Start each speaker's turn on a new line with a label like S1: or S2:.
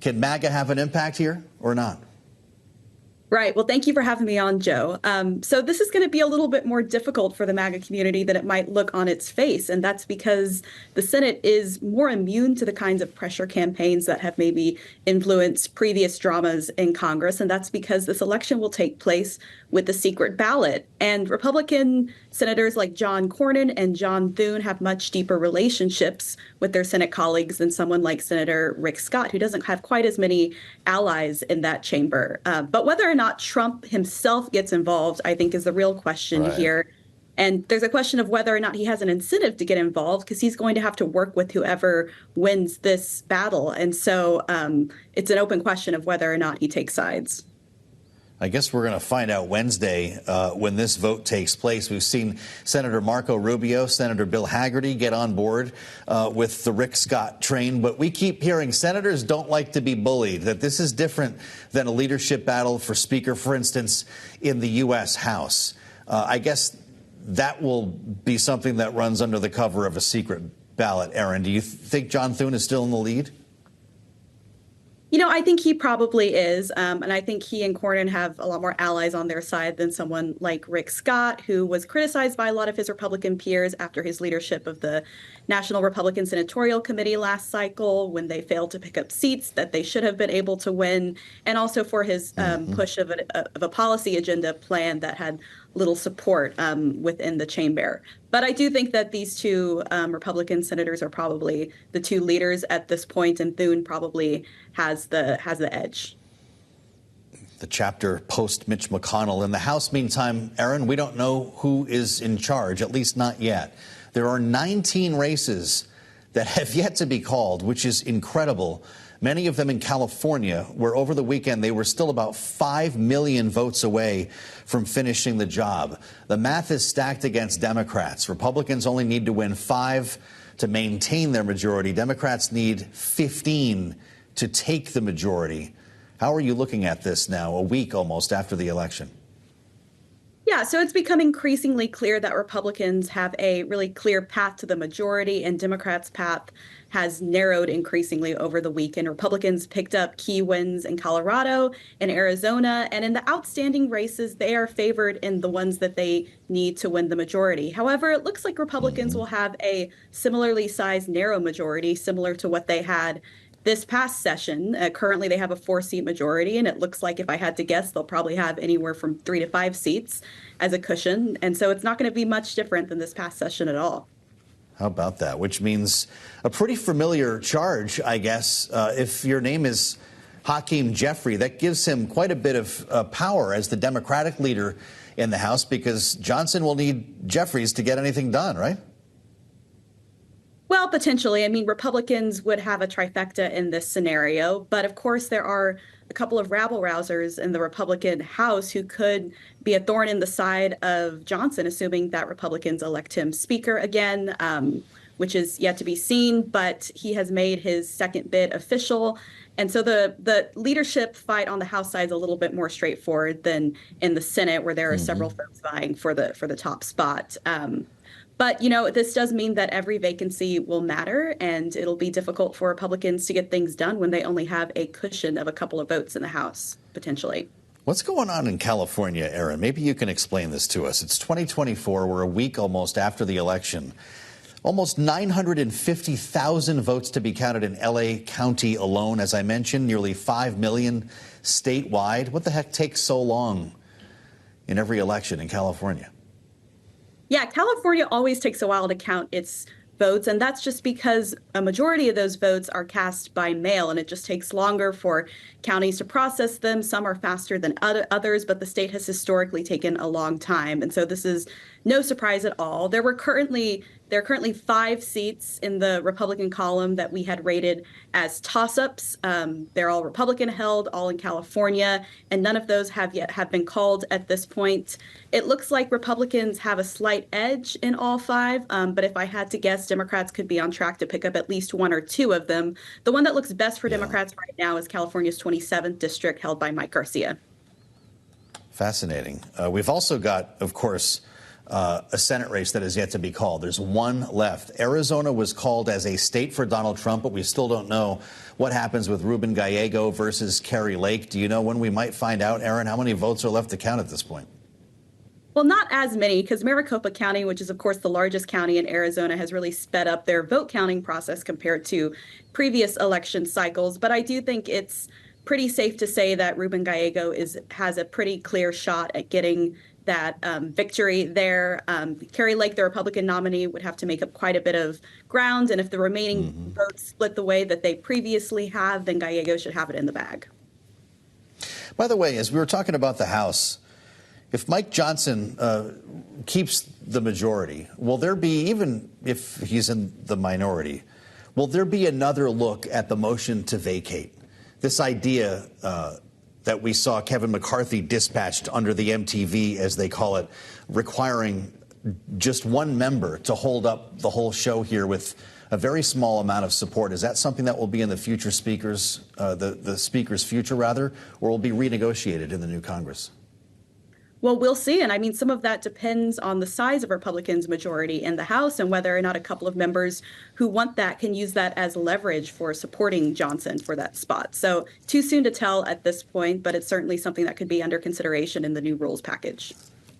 S1: Can MAGA have an impact here or not?
S2: Right. Well, thank you for having me on, Joe. So this is going to be a little bit more difficult for the MAGA community than it might look on its face. And that's because the Senate is more immune to the kinds of pressure campaigns that have maybe influenced previous dramas in Congress. And that's because this election will take place with the secret ballot. And Republican senators like John Cornyn and John Thune have much deeper relationships with their Senate colleagues than someone like Senator Rick Scott, who doesn't have quite as many allies in that chamber. But whether or not Trump himself gets involved, I think, is the real question here. And there's a question of whether or not he has an incentive to get involved, because he's going to have to work with whoever wins this battle. And so it's an open question of whether or not he takes sides.
S1: I guess we're going to find out Wednesday when this vote takes place. We've seen Senator Marco Rubio, Senator Bill Hagerty get on board with the Rick Scott train. But we keep hearing senators don't like to be bullied, that this is different than a leadership battle for Speaker, for instance, in the U.S. House. I guess that will be something that runs under the cover of a secret ballot. Erin, do you think John Thune is still in the lead?
S2: You know, I think he probably is. And I think he and Cornyn have a lot more allies on their side than someone like Rick Scott, who was criticized by a lot of his Republican peers after his leadership of the National Republican Senatorial Committee last cycle, when they failed to pick up seats that they should have been able to win, and also for his push of a policy agenda plan that had little support within the chamber. But I do think that these two Republican senators are probably the two leaders at this point, and Thune probably has the edge.
S1: The chapter post Mitch McConnell. In the House, meantime, Erin, we don't know who is in charge, at least not yet. There are 19 races that have yet to be called, which is incredible. Many of them in California, where over the weekend they were still about 5 million votes away from finishing the job. The math is stacked against Democrats. Republicans only need to win 5 to maintain their majority. Democrats need 15 to take the majority. How are you looking at this now, a week almost after the election?
S2: Yeah, so it's become increasingly clear that Republicans have a really clear path to the majority, and Democrats' path has narrowed increasingly over the week. And Republicans picked up key wins in Colorado and Arizona. And in the outstanding races, they are favored in the ones that they need to win the majority. However, it looks like Republicans will have a similarly sized narrow majority, similar to what they had this past session. Currently, they have a 4-seat majority, and it looks like, if I had to guess, they'll probably have anywhere from 3 to 5 seats as a cushion. And so it's not going to be much different than this past session at all.
S1: How about that? Which means a pretty familiar charge, I guess. If your name is Hakeem Jeffrey, that gives him quite a bit of power as the Democratic leader in the House, because Johnson will need Jeffries to get anything done, right?
S2: Well, potentially. I mean, Republicans would have a trifecta in this scenario. But of course, there are a couple of rabble-rousers in the Republican House who could be a thorn in the side of Johnson, assuming that Republicans elect him Speaker again, which is yet to be seen. But he has made his second bid official. And so the leadership fight on the House side is a little bit more straightforward than in the Senate, where there are several folks vying for the top spot. But, you know, this does mean that every vacancy will matter, and it'll be difficult for Republicans to get things done when they only have a cushion of a couple of votes in the House, potentially.
S1: What's going on in California, Erin? Maybe you can explain this to us. It's 2024. We're a week almost after the election. Almost 950,000 votes to be counted in L.A. County alone. As I mentioned, nearly 5 million statewide. What the heck takes so long in every election in California?
S2: Yeah, California always takes a while to count its votes, and that's just because a majority of those votes are cast by mail, and it just takes longer for counties to process them. Some are faster than others, but the state has historically taken a long time, and so this is no surprise at all. There are currently 5 seats in the Republican column that we had rated as toss-ups. They're all Republican held, all in California, and none of those have been called at this point. It looks like Republicans have a slight edge in all 5, but if I had to guess, Democrats could be on track to pick up at least 1 or 2 of them. The one that looks best for Democrats right now is California's 27th district, held by Mike Garcia.
S1: Fascinating. We've also got, of course, a Senate race that is yet to be called. There's one left. Arizona was called as a state for Donald Trump, but we still don't know what happens with Ruben Gallego versus Kari Lake. Do you know when we might find out, Erin? How many votes are left to count at this point?
S2: Well, not as many, because Maricopa County, which is, of course, the largest county in Arizona, has really sped up their vote counting process compared to previous election cycles. But I do think it's pretty safe to say that Ruben Gallego has a pretty clear shot at getting that victory there. Kari Lake, the Republican nominee, would have to make up quite a bit of ground. And if the remaining votes split the way that they previously have, then Gallego should have it in the bag.
S1: By the way, as we were talking about the House, if Mike Johnson keeps the majority, will there be, even if he's in the minority, will there be another look at the motion to vacate? This idea that we saw Kevin McCarthy dispatched under the MTV, as they call it, requiring just one member to hold up the whole show here with a very small amount of support. Is that something that will be in the future speakers, the speaker's future, rather, or will be renegotiated in the new Congress?
S2: Well, we'll see. And I mean, some of that depends on the size of Republicans' majority in the House and whether or not a couple of members who want that can use that as leverage for supporting Johnson for that spot. So too soon to tell at this point, but it's certainly something that could be under consideration in the new rules package.